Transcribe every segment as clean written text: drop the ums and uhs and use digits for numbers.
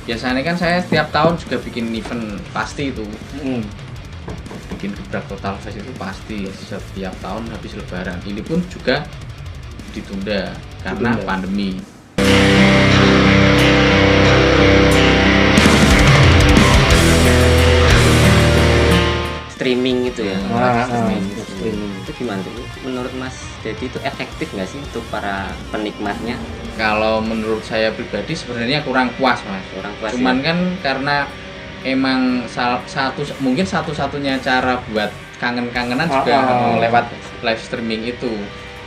biasanya kan saya setiap tahun juga bikin event pasti itu. Bikin Gebrak Total Fest itu pasti setiap tahun habis lebaran. Ini pun juga ditunda karena pandemi. Streaming itu ya. Streaming. Itu gimana tuh? Menurut Mas Dedi itu efektif nggak sih untuk para penikmatnya? Kalau menurut saya pribadi sebenarnya kurang puas, Mas. Kurang puas. Cuman ya? kan karena emang mungkin satu-satunya cara buat kangen-kangenan juga lewat live streaming itu.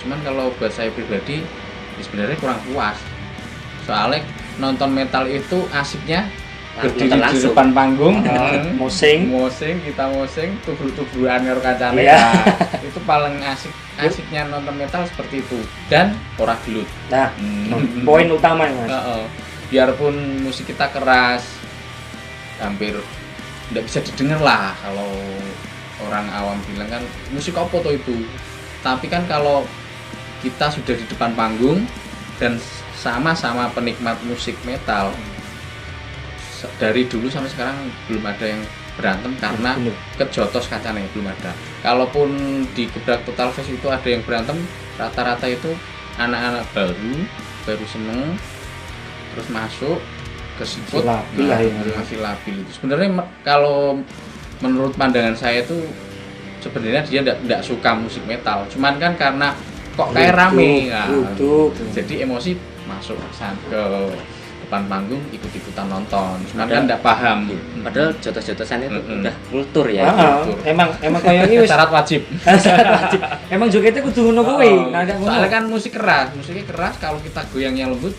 Cuman kalau buat saya pribadi sebenarnya kurang puas. Soalnya nonton metal itu asiknya berdiri di depan panggung, mosing, kita mosing, tubruk-tubrukan karo kancane. Itu paling asiknya nonton metal seperti itu dan ora gelut. Nah, poin utama ya, Mas. Biarpun musik kita keras, hampir tidak bisa didengar lah kalau orang awam bilang kan musik apa tuh itu. Tapi kan kalau kita sudah di depan panggung dan sama-sama penikmat musik metal, dari dulu sampai sekarang belum ada yang berantem karena kejotos kancane, belum ada. Kalaupun di Gebrak Total Fest itu ada yang berantem, rata-rata itu anak-anak baru seneng terus masuk ke sikut masih labil itu. Sebenarnya kalau menurut pandangan saya itu sebenarnya dia tidak suka musik metal, cuman kan karena kok kayak rame jadi emosi masuk ke depan panggung ikut-ikutan nonton, cuman kan tidak paham. Padahal jotos-jotosan itu udah kultur ya. Emang kayak ini syarat wajib. Emang jogetnya kudu ngono kuwi. Soalnya kan musiknya keras, kalau kita goyangnya lembut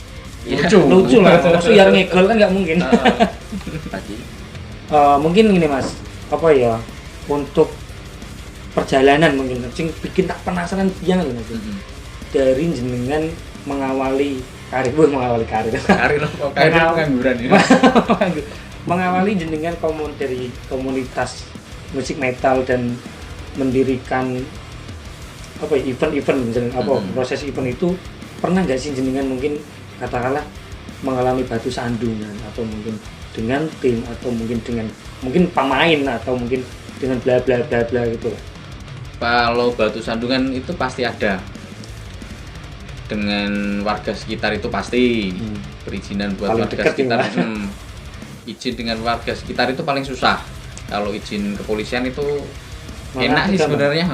lucu lah. Maksudnya yang ngegol kan nggak mungkin. Mungkin gini Mas, apa ya, untuk perjalanan mungkin sing bikin tak penasaran yang lho Mas. Dari jenengan mengawali karir pengangguran ini. Mengawali jenengan dari komunitas musik metal dan mendirikan apa event-event misalnya proses event itu, pernah nggak sih jenengan mungkin katakanlah mengalami batu sandungan atau mungkin dengan tim atau mungkin pemain atau mungkin dengan bla bla bla bla gitu lah. Kalau batu sandungan itu pasti ada. Dengan warga sekitar itu pasti perizinan buat paling warga sekitar. Izin dengan warga sekitar itu paling susah. Kalau izin kepolisian itu enak sih sebenarnya.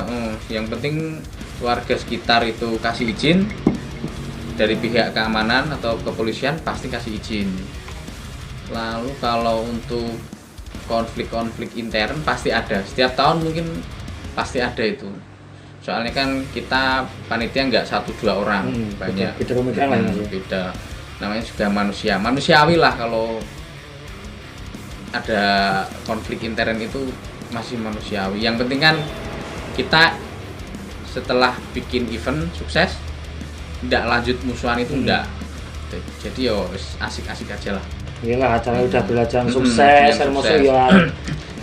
Yang penting warga sekitar itu kasih izin, dari pihak keamanan atau kepolisian pasti kasih izin. Lalu kalau untuk konflik-konflik intern pasti ada. Setiap tahun mungkin pasti ada itu. Soalnya kan kita panitia nggak 1-2 orang, banyak. Beda. Namanya juga manusiawi lah. Kalau ada konflik intern itu masih manusiawi. Yang penting kan kita setelah bikin event sukses, tidak lanjut musuhan itu enggak. Jadi yo asik-asik aja lah. Iyalah, acara udah berjalan sukses, termasuk ya.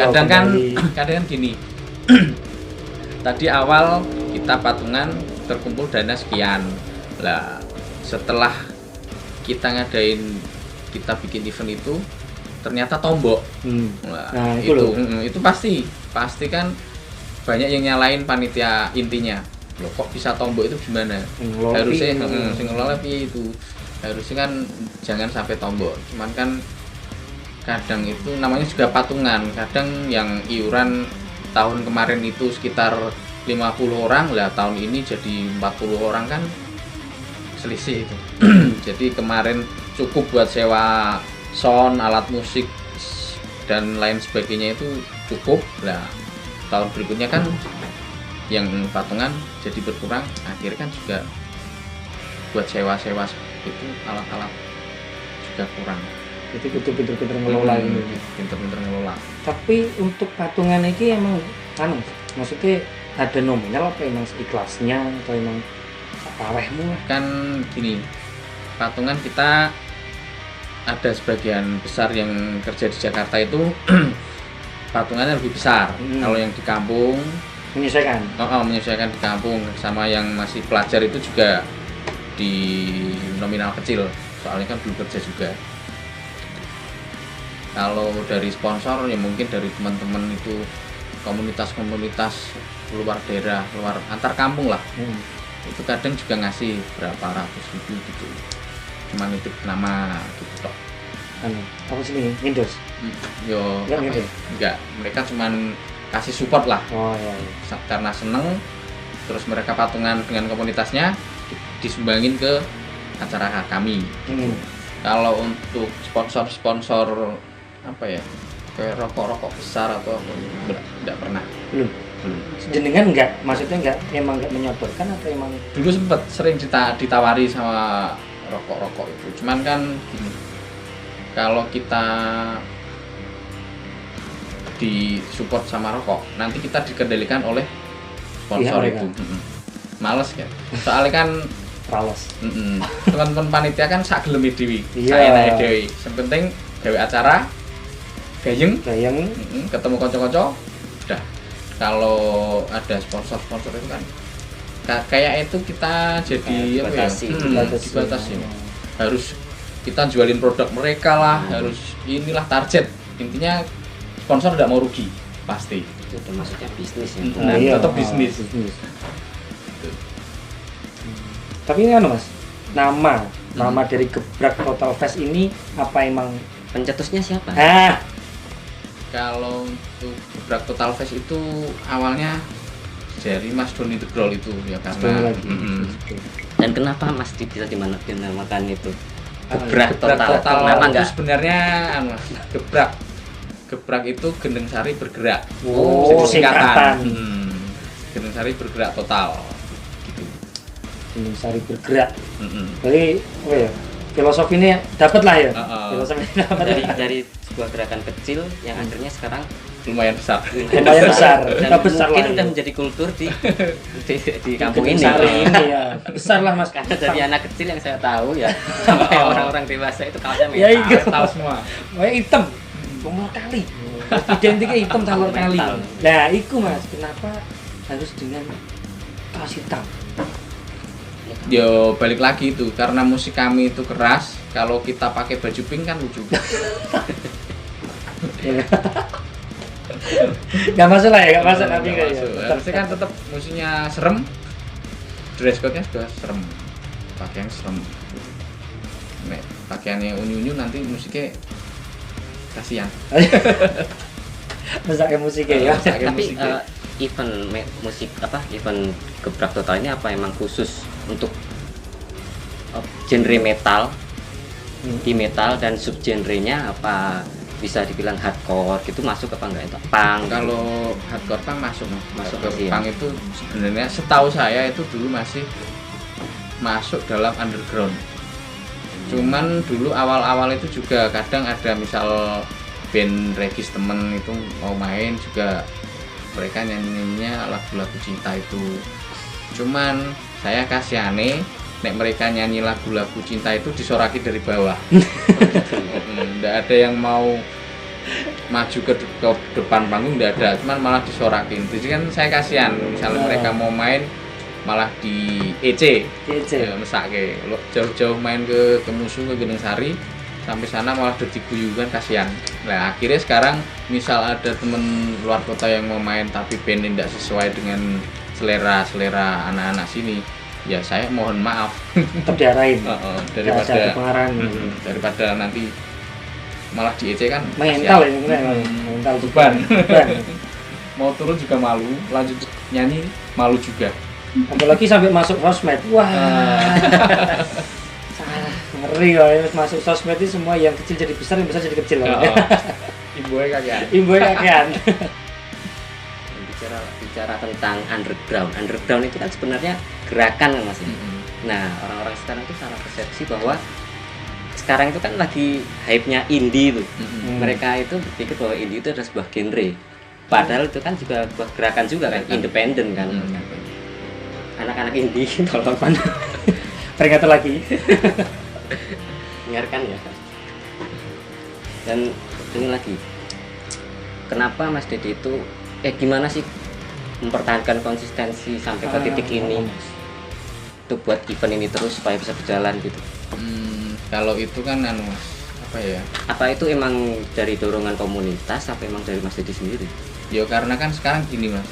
Kadang kan gini. Tadi awal kita patungan terkumpul dana sekian. Lah, setelah kita bikin event itu ternyata tombok. Nah, itu pasti kan banyak yang nyalain panitia intinya. Loh, kok bisa tombok itu gimana? Harusnya sing ngelola piye itu. Harusnya kan jangan sampai tombok. Cuman kan kadang itu namanya juga patungan. Kadang yang iuran tahun kemarin itu sekitar 50 orang, lah tahun ini jadi 40 orang kan selisih itu. Jadi kemarin cukup buat sewa sound, alat musik dan lain sebagainya itu cukup. Lah tahun berikutnya kan yang patungan jadi berkurang, akhirnya kan juga buat sewa-sewa itu alat-alat juga kurang. Jadi pinter-pinter ngelola ini. Pinter-pinter ngelola. Tapi untuk patungan ini emang maksudnya ada nominal apa emang ikhlasnya atau emang awehmu? Kan gini, patungan kita ada sebagian besar yang kerja di Jakarta itu patungannya lebih besar. Kalau yang di kampung menyesuaikan. Menyesuaikan di kampung, sama yang masih pelajar itu juga di nominal kecil. Soalnya kan belum kerja juga. Kalau dari sponsor ya mungkin dari teman-teman itu komunitas-komunitas luar daerah, luar antar kampung lah. Itu kadang juga ngasih berapa ratus ribu gitu. Cuman itu nama gitu toh. Apa sih ini? Windows? Yo, Enggak apa gitu? ya? Enggak, mereka cuman kasih support lah. Oh iya. Karena seneng, terus mereka patungan dengan komunitasnya disumbangin ke acara kami. Kalau untuk sponsor apa ya, kayak rokok besar atau apa, enggak pernah. Belum. Jenengan maksudnya emang enggak menyodorkan atau emang Dulu sering ditawari sama rokok itu, cuman kan gini, kalau kita disupport sama rokok, nanti kita dikendalikan oleh sponsor mereka. itu. Males kan, soalnya kan Pales. teman-teman panitia kan sak gelem dewi, Iya. saya naik dewi. Yang penting gawe acara, gayeng, Gayeng. ketemu konco-konco, udah. Kalau ada sponsor itu kan kayak itu kita jadi apa ya? Dibatasi. Harus kita jualin produk mereka lah, harus inilah target. Intinya sponsor tidak mau rugi, pasti. Itu termasuknya bisnis ya. Nah, tetap bisnis. Tapi ini Mas, nama dari Gebrak Total Fest ini apa emang Pencetusnya siapa? Kalau untuk Gebrak Total Fest itu awalnya dari Mas Doni The Growl itu ya karena Dan kenapa Mas bisa dinamakan itu? Gebrak Total. itu Kenapa enggak? sebenarnya Mas, Gebrak itu Gendeng Sari bergerak. Oh, singkatan. Gendeng Sari bergerak total. Gendeng Sari bergerak. Jadi apa ya? Filosofinya dapat lah ya. Filosofinya dapat. Dari sebuah gerakan kecil yang akhirnya sekarang Lumayan besar. Lumayan besar. dan Besar mungkin lah. udah menjadi kultur di kampung Gendeng ini. Sari ini ya. Besar lah Mas. Karena dari anak kecil yang saya tahu ya sampai orang-orang dewasa itu kaosnya Ya, metal. iya. Tahu semua. Wah hitam. Tongol kali. Identiknya hitam tongol kali. Metal. Nah, itu Mas, kenapa harus dengan kaos hitam? Yo balik lagi itu karena musik kami itu keras. Kalau kita pakai baju pink kan lucu. Gak masalah ya, gak masalah tapi Nggak kayak masuk. ya. Harusnya kan tetap musiknya serem. Dress code-nya juga serem. Pakaian serem. Nek pakaiannya unyu-unyu nanti musiknya kasihan. Masaknya musiknya ya. Pakai Tapi musiknya. musik event Gebrak Total ini apa emang khusus untuk genre metal, di metal dan subgenrenya apa bisa dibilang hardcore gitu masuk apa enggak itu? Punk. Kalau hardcore punk masuk. Masuk Hardcore sih ya. punk itu sebenarnya setahu saya itu dulu masih masuk dalam underground. Cuman dulu awal-awal itu juga kadang ada misal band regis temen itu mau main juga mereka nyanyinya lagu-lagu cinta itu. Cuman saya kasihane nek mereka nyanyi lagu-lagu cinta itu disoraki dari bawah. Nggak ada yang mau maju ke depan panggung, nggak ada, cuman malah disorakin. Jadi kan saya kasihan misalnya mereka mau main malah di EC ya, mesake jauh-jauh main ke musuh ke Gendeng Sari sampai sana malah udah diguyukan, kasihan. Nah akhirnya sekarang misal ada temen luar kota yang mau main tapi bandnya tidak sesuai dengan selera anak-anak sini, ya saya mohon maaf. Tetap diarahin. Daripada nanti malah di EC kan mental ini mental beban. Mau turun juga malu, lanjut nyanyi malu juga. Apalagi sampai masuk sosmed, wah salah, ngeri ya masuk sosmed itu semua yang kecil jadi besar, yang besar jadi kecil. Ibunya kakean. Ibunya kakean. Bicara tentang underground itu kan sebenarnya gerakan kan Mas. Nah orang-orang sekarang itu salah persepsi bahwa sekarang itu kan lagi hype-nya indie tuh. Mereka itu berpikir bahwa indie itu adalah sebuah genre. Padahal itu kan juga sebuah gerakan juga kan, independen kan. Anak-anak indie tolong Peringatan lagi. dengarkan ya. Dan ini lagi, kenapa Mas Dedi itu gimana sih mempertahankan konsistensi sampai ke titik ini untuk buat event ini terus supaya bisa berjalan gitu? Kalau itu kan Mas, apa ya? Apa itu emang dari dorongan komunitas apa emang dari Mas Dedi sendiri? Ya karena kan sekarang gini Mas,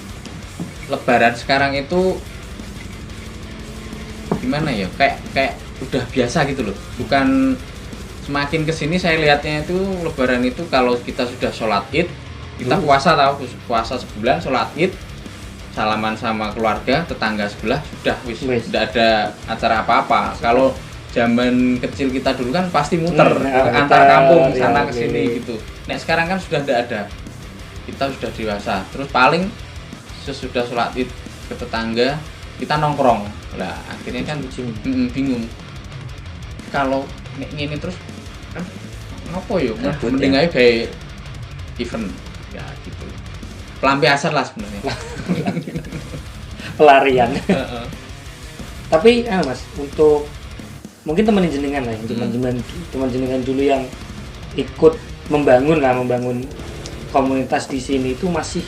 Lebaran sekarang itu gimana ya, kayak udah biasa gitu loh. Bukan, semakin kesini saya lihatnya itu Lebaran itu kalau kita sudah sholat id, kita puasa sebulan, sholat id, salaman sama keluarga, tetangga sebelah, sudah tidak ada acara apa-apa. Kalau zaman kecil kita dulu kan pasti muter antar kampung sana ke sini gitu. Nah sekarang kan sudah tidak ada, kita sudah dewasa. Terus paling sesudah sholat id ke tetangga kita nongkrong lah, akhirnya kan bingung kalau ini terus kan ngopo yo, mending aja kayak event ya gitu, pelampiasan lah sebenarnya. Pelarian. Tapi Mas, untuk mungkin teman jenengan lah, teman jenengan dulu yang ikut membangun komunitas di sini itu masih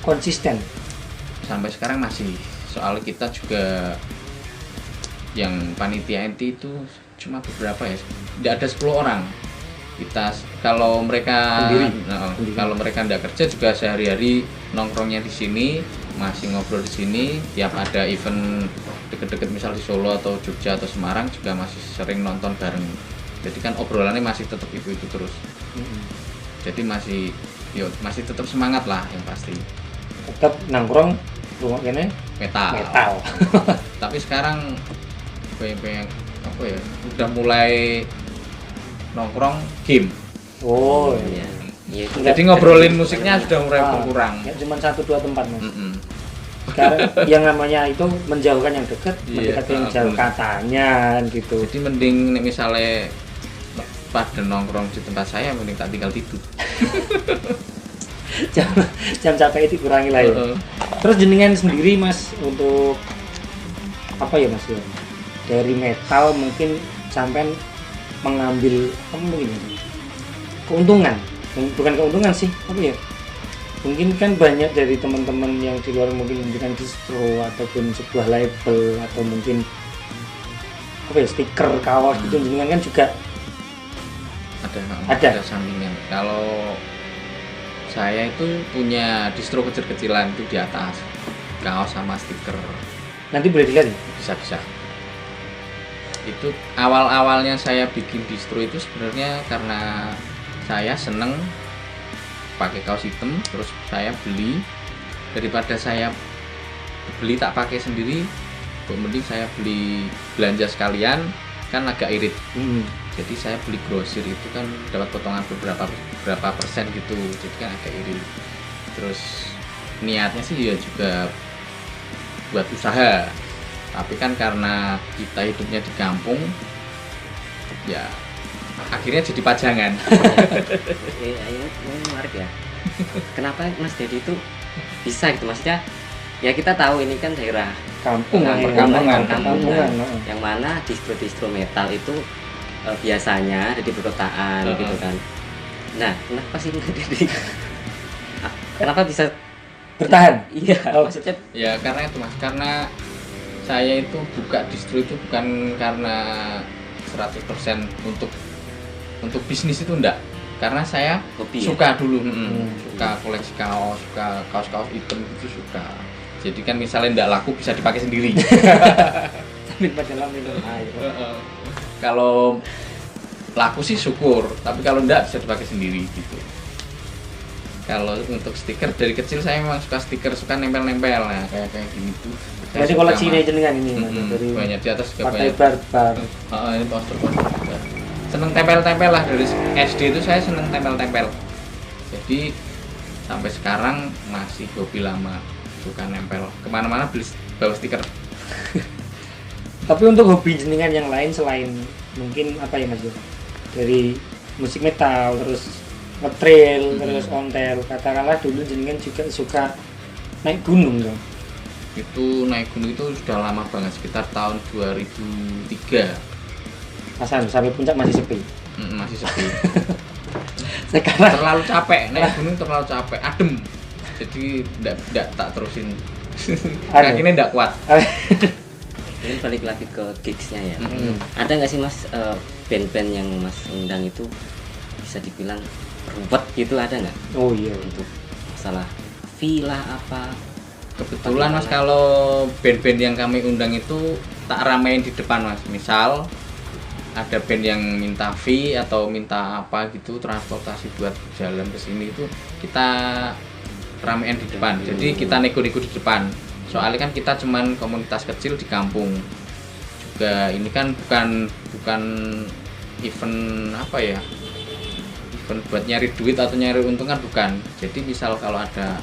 konsisten sampai sekarang masih. Soal kita juga yang panitia inti itu cuma beberapa ya, tidak ada 10 orang. Kita kalau mereka kalau mereka tidak kerja juga sehari-hari nongkrongnya di sini, masih ngobrol di sini. Tiap ada event deket-deket misal di Solo atau Jogja atau Semarang juga masih sering nonton bareng. Jadi kan obrolannya masih tetap itu terus. Jadi masih tetap semangat lah yang pasti. Tetap nongkrong rumah kene metal. Tapi sekarang apa ya, udah mulai nongkrong game. Oh iya. Ya, jadi ngobrolin musiknya sudah mulai berkurang. Ya cuma 1-2 tempat Mas. Sekarang yang namanya itu menjauhkan yang dekat, mendekati yang jauh katanya gitu. Jadi mending misalnya pada nongkrong di tempat saya, mending tak tinggal tidur. jam capek itu kurangi lah ya. Terus jenengan sendiri Mas, untuk apa ya Mas ya, dari metal mungkin sampai mengambil keuntungan, bukan keuntungan sih, apa ya, mungkin kan banyak dari teman-teman yang di luar mungkin dengan distro ataupun sebuah label atau mungkin apa ya, stiker, kaos gitu, jenengan kan juga ada sampingan. Kalau saya itu punya distro kecil-kecilan itu di atas, kaos sama stiker. Nanti boleh dilihat ya? Bisa. Itu awal-awalnya saya bikin distro itu sebenarnya karena saya seneng pakai kaos hitam, terus saya beli, daripada saya beli tak pakai sendiri, mending saya beli belanja sekalian, kan agak irit. Jadi saya beli grosir itu kan dapat potongan berapa persen gitu, jadi kan agak irit. Terus niatnya sih ya juga buat usaha, tapi kan karena kita hidupnya di kampung ya akhirnya jadi pajangan. Ini menarik ya. Kenapa Mas Dedi itu bisa gitu, maksudnya ya kita tahu ini kan daerah kampungan, yang mana distro metal itu biasanya ada di perkotaan gitu kan. Nah, kenapa sih Dedi kenapa bisa bertahan? Iya, maksudnya ya karena itu Mas, karena saya itu buka distro itu bukan karena 100% untuk bisnis itu enggak, karena saya hobi, suka dulu, suka koleksi kaos, suka kaos-kaos hitam itu suka. Jadi kan misalnya enggak laku bisa dipakai sendiri. Sambil dalam minum air. Kalau laku sih syukur, tapi kalau enggak bisa dipakai sendiri gitu. Kalau untuk stiker dari kecil saya memang suka stiker, suka nempel-nempel, nah kayak gini tuh. Masih koleksinya jenengan ini dari banyak di atas juga banyak. Barbar. Ini poster juga. Seneng tempel-tempel lah, dari SD itu saya seneng tempel-tempel. Jadi sampai sekarang masih hobi lama, suka nempel. Kemana-mana bawa stiker. Tapi untuk hobi jenengan yang lain selain mungkin apa ya Mas? Dari musik metal, terus ngetrail, terus ontel, katakanlah dulu jenengan juga suka naik gunung dong. Itu naik gunung itu sudah lama banget, sekitar tahun 2003. Sampai puncak masih sepi. Masih sepi. Sekarang terlalu capek, naik gunung terlalu capek, adem. Jadi enggak tak terusin. Kakinya enggak kuat. Ini balik lagi ke gigsnya ya. Ada nggak sih Mas band-band yang Mas undang itu bisa dibilang ruwet gitu, ada nggak Oh iya. untuk masalah fee lah apa? Kebetulan Mas, kalau band-band yang kami undang itu tak ramein di depan Mas. Misal ada band yang minta fee atau minta apa gitu, transportasi buat jalan ke sini, itu kita ramein di depan. Jadi kita nego-nego di depan. Soalnya kan kita cuman komunitas kecil di kampung. Juga ini kan bukan event apa ya? Event buat nyari duit atau nyari untung kan bukan. Jadi misal kalau ada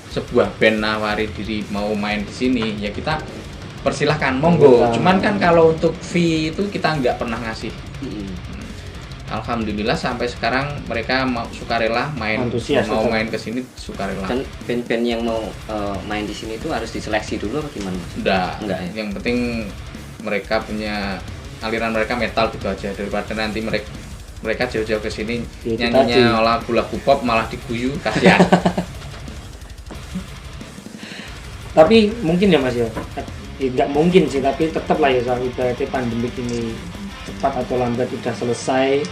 sebuah band nawari diri mau main di sini, ya kita persilahkan, monggo. Cuman kan kalau untuk fee itu kita nggak pernah ngasih. Alhamdulillah sampai sekarang mereka mau sukarela main, Antusias, mau main ke sini sukarela. Dan band-band yang mau main di sini itu harus diseleksi dulu apa gimana Mas? Enggak ya. Yang penting mereka punya aliran mereka metal gitu aja, daripada nanti mereka jauh-jauh ke sini Ya, nyanyinya lagu-lagu pop malah diguyu, kasihan. Tapi mungkin ya Mas ya, nggak mungkin sih, tapi tetap lah ya, soal ibaratnya pandemi ini cepat atau lambat udah selesai,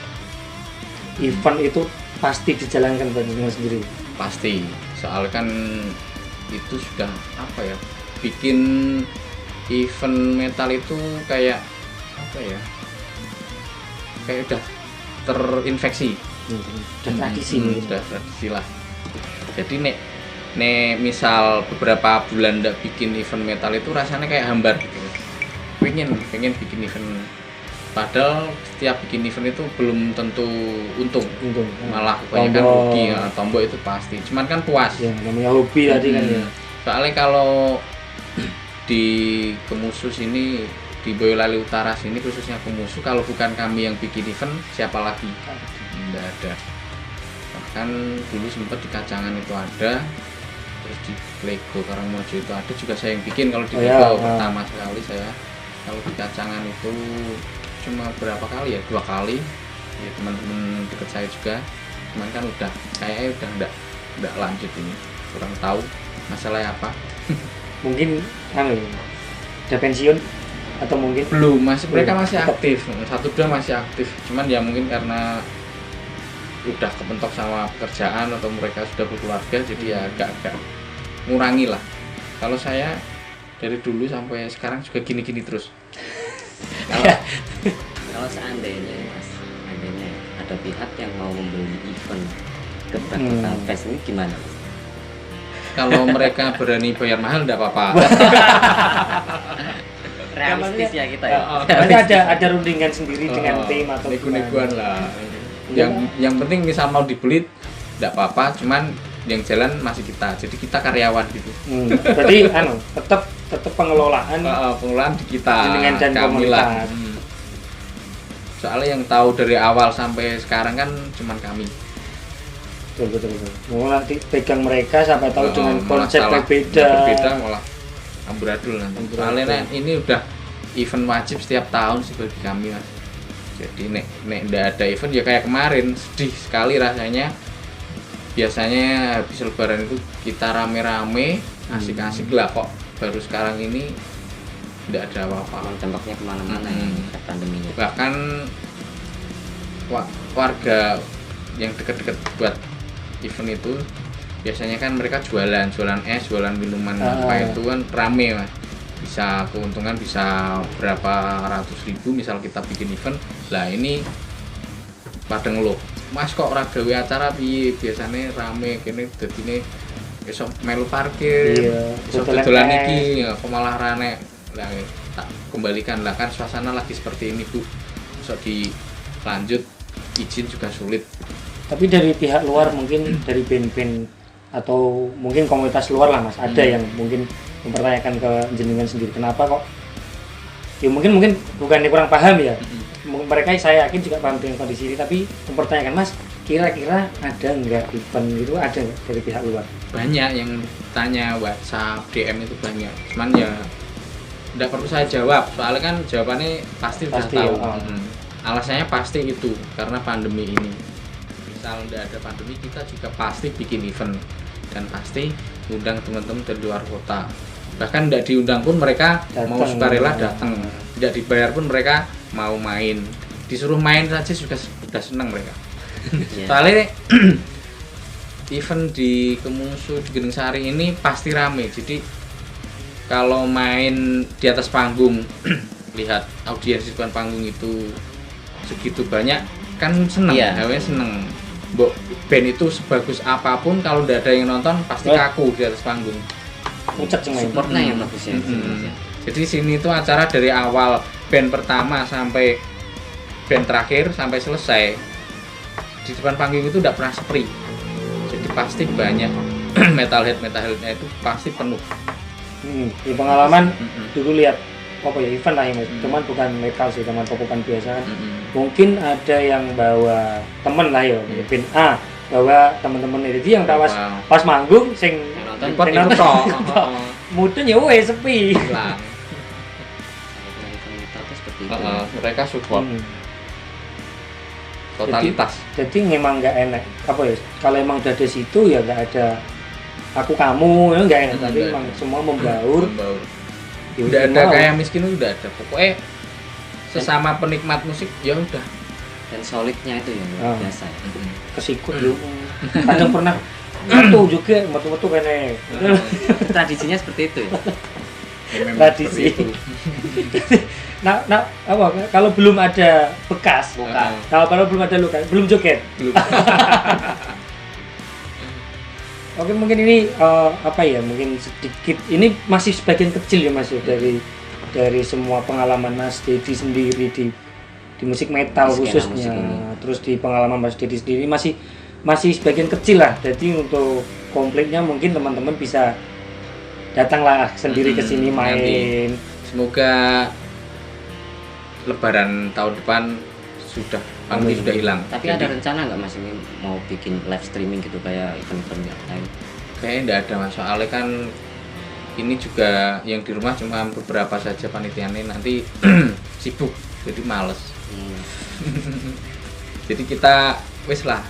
event itu pasti dijalankan dengan sendiri. Pasti, soalnya kan itu sudah apa ya, bikin event metal itu kayak apa ya, kayak udah terinfeksi. Udah tradisi. Udah tradisi lah. Jadi nek misal beberapa bulan ndak bikin event metal itu rasanya kayak hambar gitu. Pengen bikin event, padahal setiap bikin event itu belum tentu untung. Malah kebanyakan rugi ya, tombol itu pasti. Cuman kan puas. Ya, namanya hobi tadi kan ya. Soalnya kalau di Kemusus ini, di Boyolali Utara sini khususnya Kemusu, kalau bukan kami yang bikin event, siapa lagi? Nggak ada. Bahkan dulu sempat di Kacangan itu ada, terus di Lego Karangmojo itu ada juga saya yang bikin. Kalau di Lego pertama sekali saya, kalau di Kacangan itu cuma berapa kali ya, 2 kali ya, teman-teman dekat saya juga. Cuman kan udah kayaknya udah enggak lanjut ini, kurang tahu masalahnya apa. Mungkin udah pensiun atau mungkin belum, mereka masih aktif, 1-2 masih aktif, cuman ya mungkin karena udah kepentok sama pekerjaan atau mereka sudah berkeluarga, jadi ya agak ngurangi lah. Kalau saya dari dulu sampai sekarang juga gini-gini terus. Kalau seandainya Mas, ada pihak yang mau membeli event ke Kota Fest ini gimana Mas? Kalau mereka berani bayar mahal enggak apa-apa. Realistis ya kita ya. Berarti ada rundingan sendiri dengan tim atau nego-negoan lah. Yang penting misal mau dibeli enggak apa-apa, cuman yang jalan masih kita. Jadi kita karyawan gitu. Berarti tetap pengelolaan di kita. Dengan dan komunitas. Soalnya yang tahu dari awal sampai sekarang kan cuman kami. Betul. Mau nanti pegang mereka sampai tahu dengan konsep berbeda malah amburadul nanti. Soalnya ini udah event wajib setiap tahun sih bagi kami Mas. Jadi nek ndak ada event ya kayak kemarin, sedih sekali rasanya. Biasanya habis lebaran itu kita rame-rame, asik-asik lah, kok baru sekarang ini ndak ada apa-apa. Tembaknya kemana-mana ya pandeminya. Bahkan warga yang dekat-dekat buat event itu biasanya kan mereka jualan es, jualan minuman apa itu kan rame Mas. Bisa keuntungan bisa berapa ratus ribu misal kita bikin event. Lah ini pada ngeluh, Mas kok ora gawe acara piye, biasanya rame kene dadine esok melu parkir, esok dodolan iki kok malah rame. Lah tak kembalikan lah, kan suasana lagi seperti ini Bu. Esok dilanjut izin juga sulit. Tapi dari pihak luar, mungkin dari band-band atau mungkin komunitas luar lah Mas, ada yang mungkin mempertanyakan ke jenengan sendiri, kenapa kok ya mungkin bukannya kurang paham ya, mereka saya yakin juga paham dengan kondisi ini, tapi mempertanyakan Mas, kira-kira ada nggak event gitu, ada nggak dari pihak luar? Banyak yang tanya WhatsApp, DM itu banyak, cuman ya nggak perlu saya jawab, soalnya kan jawabannya pasti udah tahu. Alasannya pasti itu karena pandemi ini. Misal nggak ada pandemi, kita juga pasti bikin event dan pasti undang teman-teman dari luar kota. Bahkan tidak diundang pun mereka datang, mau sukarela datang, tidak dibayar pun mereka mau main. disuruh main saja sudah senang mereka. Iya. Soalnya event di Kemusu di Gunung Sari ini pasti rame. Jadi kalau main di atas panggung lihat audiens di depan panggung itu segitu banyak kan seneng, Iya. seneng. Mbok band itu sebagus apapun kalau udah ada yang nonton pasti kaku di atas panggung. Pucat sih main. Supportnya yang bagus ya. Jadi sini tuh acara dari awal band pertama sampai band terakhir sampai selesai di depan panggung itu udah pernah sepi. Jadi pasti banyak metalheadnya itu pasti penuh. Di pengalaman dulu lihat apa ya event lah ya mas, cuman bukan metal sih, teman popokan biasa kan. Mungkin ada yang bawa temen lah ya, band A bawa teman-teman itu yang tawas pas manggung sing Nonton mudun ya wes sepi. Hilang. Metal itu seperti itu. Mereka support totalitas. Jadi memang nggak enak apa ya, kalau emang udah di situ ya nggak ada aku kamu ya nggak enak, tapi memang semua membaur. Ya Udah ada mau. kayak miskin udah ada. Pokoknya sesama penikmat musik ya udah. Dan solidnya itu yang luar biasa ya. Kesikut lu. Kadang pernah metu juga, metu kene. Tradisinya seperti itu ya. Tradisi. Nah, apa kalau belum ada bekas, kalau belum ada luka, belum joget. Belum. Oke, mungkin ini apa ya, mungkin sedikit ini masih sebagian kecil ya Mas ya, dari semua pengalaman Mas Dedi sendiri di musik metal Di skena khususnya, musik terus di pengalaman Mas Dedi sendiri masih sebagian kecil lah. Jadi untuk komplitnya mungkin teman-teman bisa datanglah sendiri ke sini main. Nanti. Semoga Lebaran tahun depan sudah pandemi sudah hilang. Tapi ada rencana nggak Mas ini mau bikin live streaming gitu kayak event-event yang lain? Kayaknya enggak ada Mas, soalnya kan ini juga yang di rumah cuma beberapa saja panitianya, nanti sibuk jadi males. Jadi kita wis lah,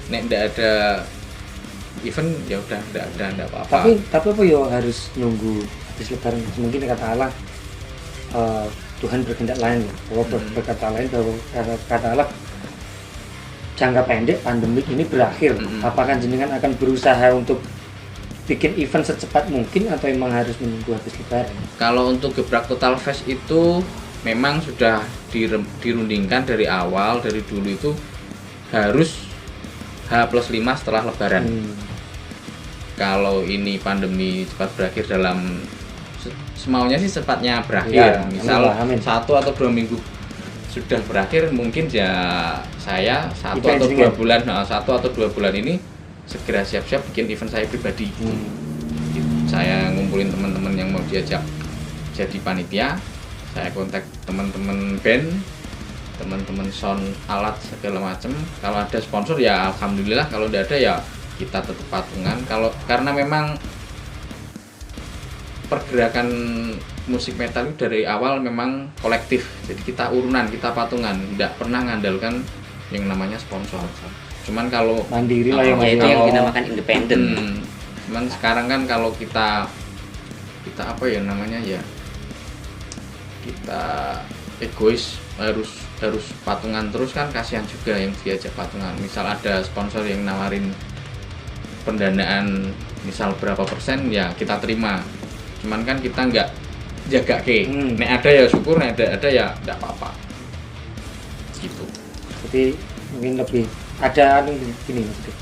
nek enggak ada event ya udah enggak apa-apa. Tapi apa ya harus nunggu habis Lebaran, mungkin kata Allah Tuhan berkehendak lain ya. Berkata lain bahwa kata Allah jangka pendek pandemi ini berakhir. Apakah jenengan akan berusaha untuk bikin event secepat mungkin atau emang harus menunggu habis Lebaran? Kalau untuk Gebrak Total Fest itu memang sudah dirundingkan dari awal, dari dulu itu harus H+5 setelah Lebaran. Kalau ini pandemi cepat berakhir dalam semaunya sih cepatnya berakhir. Ya, misal amin. 1 atau 2 minggu sudah berakhir, mungkin ya saya 1 Event atau 2 sendiri. bulan, 1 atau 2 bulan ini segera siap-siap bikin event saya pribadi. Saya ngumpulin teman-teman yang mau diajak jadi panitia, saya kontak teman-teman band, teman-teman sound, alat segala macam. Kalau ada sponsor ya alhamdulillah, kalau tidak ada ya kita tetap patungan. Karena memang pergerakan musik metal itu dari awal memang kolektif, jadi kita urunan, kita patungan, tidak pernah ngandalkan yang namanya sponsor. Cuman kalau Mandiri lah yang Ya itu main. yang dinamakan independen. Cuman sekarang kan kalau kita apa ya namanya ya, kita egois, harus patungan terus kan kasihan juga yang diajak patungan. Misal ada sponsor yang nawarin pendanaan misal berapa persen ya kita terima, cuman kan kita nggak jaga ke. Nek ada ya syukur, nek ada ya nggak apa-apa gitu. Jadi mungkin lebih ada gini maksudnya,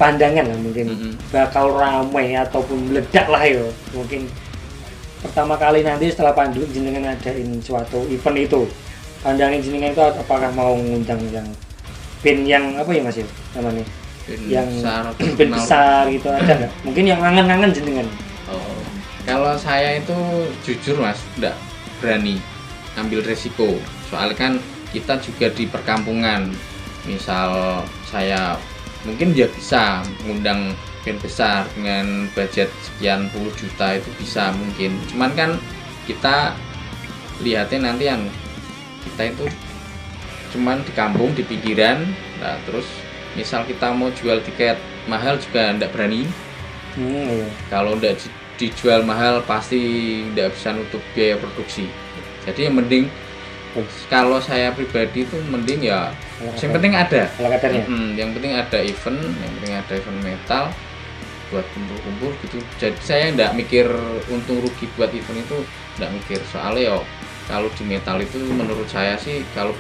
pandangan lah mungkin bakal ramai ataupun meledak lah ya mungkin pertama kali nanti setelah pandemi jenengan adain suatu event itu. Pandangan jenengan itu apakah mau ngundang yang band yang apa ya Mas ya namanya, yang band besar gitu, ada nggak? Mungkin yang ngangen-ngangen jenengan. Kalau saya itu jujur Mas, enggak berani ambil resiko. Soalnya kan kita juga di perkampungan. Misal saya mungkin ya bisa mengundang band besar dengan budget sekian puluh juta itu bisa mungkin. Cuman kan kita lihatnya nanti yang kita itu cuman di kampung, di pinggiran. Nah, terus misal kita mau jual tiket mahal juga enggak berani. Iya. Kalau enggak dijual mahal pasti tidak bisa nutup biaya produksi. Jadi yang mending Kalau saya pribadi itu mending ya yang penting ada. Kalau kadarnya. Yang penting ada event, yang penting ada event metal buat kumpul-kumpul gitu. Jadi saya nggak mikir untung rugi buat event itu, nggak mikir, soalnya yo kalau di metal itu menurut saya sih kalau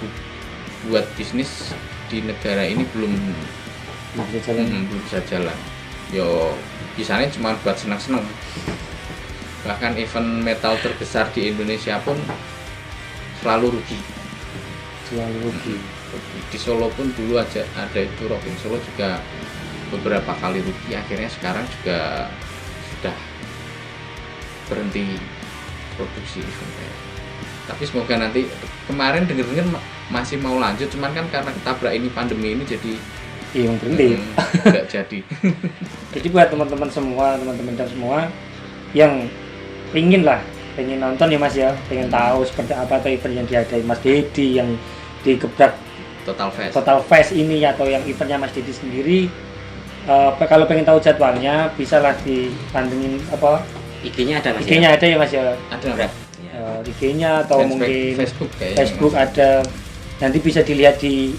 buat bisnis di negara ini belum bisa jalan. Yo bisanya cuma buat senang-senang. Bahkan event metal terbesar di Indonesia pun selalu rugi. Di Solo pun dulu aja ada itu Rocking Solo juga beberapa kali rugi, akhirnya sekarang juga sudah berhenti produksi event. Tapi semoga nanti, kemarin denger masih mau lanjut, cuman kan karena ketabrak ini pandemi ini jadi yang berhenti. Nggak jadi. Jadi buat teman-teman semua yang pengen nonton ya Mas ya, pengen tahu seperti apa tuh event yang diadain Mas Dedi yang di Gebrak Total Fest ini, atau yang eventnya Mas Dedi sendiri. Kalau pengen tahu jadwalnya bisa lah dipantengin apa IG-nya ada Mas. IG-nya ada ya Mas ya. Ada. IG-nya atau mungkin Facebook Mas. ada. Nanti bisa dilihat di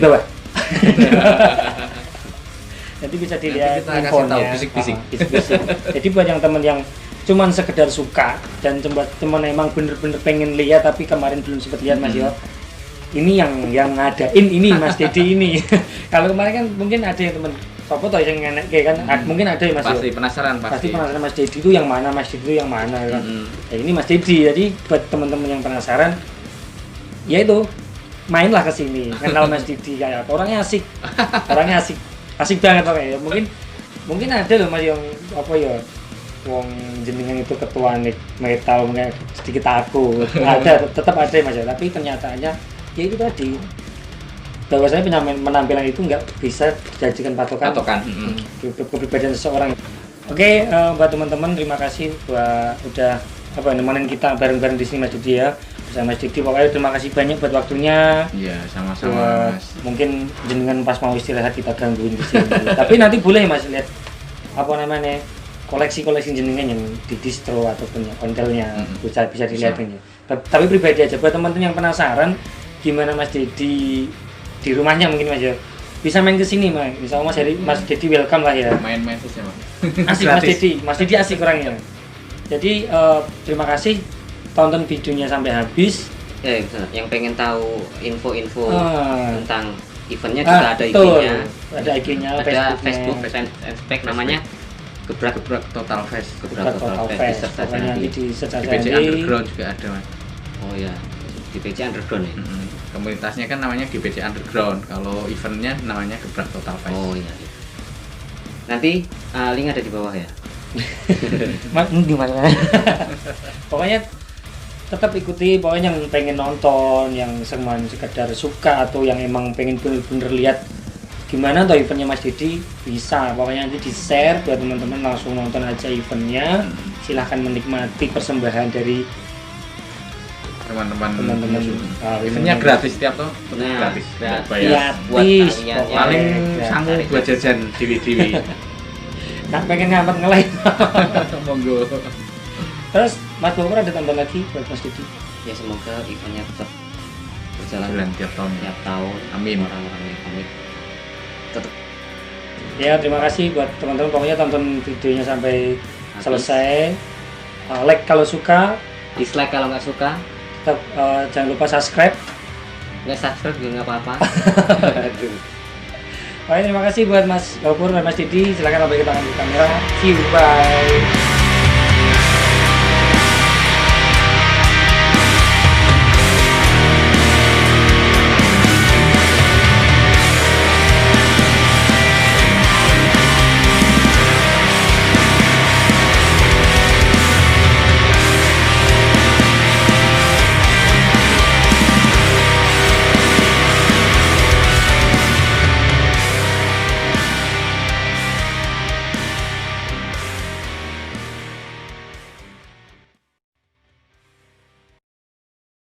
bawah. Nanti bisa dilihat infonya. Bisik-bisik. Jadi buat yang teman yang cuman sekedar suka dan teman emang bener-bener pengen lihat tapi kemarin belum sempat lihat Mas yo. Ini yang ngadain ini Mas Dedi ini. Kalau kemarin kan mungkin ada yang teman apa toh yang enak kayak kan mungkin ada ya Mas pasti yo. penasaran Mas Dedi itu yang mana, Mas Dedi itu yang mana kan. Ya ini Mas Dedi. Jadi buat teman-teman yang penasaran ya itu mainlah ke sini, kenal Mas Dedi kayak orangnya asik banget pokoknya. Mungkin ada loh Mas yang apa ya, wong jenengan itu ketua metal mungkin sedikit aku tetap ada Mas ya, tapi kenyataannya ya itu tadi bahwasanya penampilan itu nggak bisa dijadikan patokan. Kepribadian seseorang. Oke, buat teman-teman terima kasih udah nemenin kita bareng-bareng di sini Mas Dedi ya. Mas Dedi, pokoknya terima kasih banyak buat waktunya. Iya, sama-sama Mas. Mungkin jenengan pas mau istirahat kita gangguin di sini. Tapi nanti boleh Mas lihat koleksi jenengan yang di distro ataupun kontelnya bisa dilihat ini. Tapi pribadi aja buat teman-teman yang penasaran gimana Mas Dedi di rumahnya mungkin Mas ya. Bisa main ke sini Mas. Misalnya Mas Dedi welcome lah ya. Main-main saja Mas. Asik Mas Dedi asik orangnya. Jadi terima kasih. Tonton videonya sampai habis. Yang pengen tahu info-info tentang eventnya juga ada IG-nya. Ada IG-nya, ada Facebook fanspage namanya Gebrak Total Fest. Gebrak Total Fest. Nanti di search di PC Underground juga ada Mas. Oh ya, di PC Underground ya. Komunitasnya kan namanya di PC Underground. Kalau eventnya namanya Gebrak Total Fest. Oh iya. Nanti link ada di bawah ya. Gimana? Pokoknya tetap ikuti, pokoknya yang pengen nonton, yang sekedar suka atau yang emang pengen bener-bener lihat gimana tuh eventnya Mas Dedi, bisa pokoknya nanti di share buat teman-teman, langsung nonton aja eventnya. Silahkan menikmati persembahan dari teman-teman. Eventnya gratis setiap tuh, gratis. Gratis. Paling sanggup buat jajan dewi-dewi. Nah, pengen ngamet ngelih. Monggo. Terus Mas Bogor ada tambah lagi buat Mas Dedi? Ya semoga eventnya tetap berjalan tiap tahun. Amin. Orang-orang yang komit tetap. Ya terima kasih buat teman-teman, pokoknya tonton videonya sampai selesai. Like kalau suka, dislike kalau nggak suka. Tetap jangan lupa subscribe. Nggak subscribe juga nggak apa-apa. Baik, terima kasih buat Mas Bogor dan Mas Dedi. Silakan balik ke tangan di kamera. See you, bye.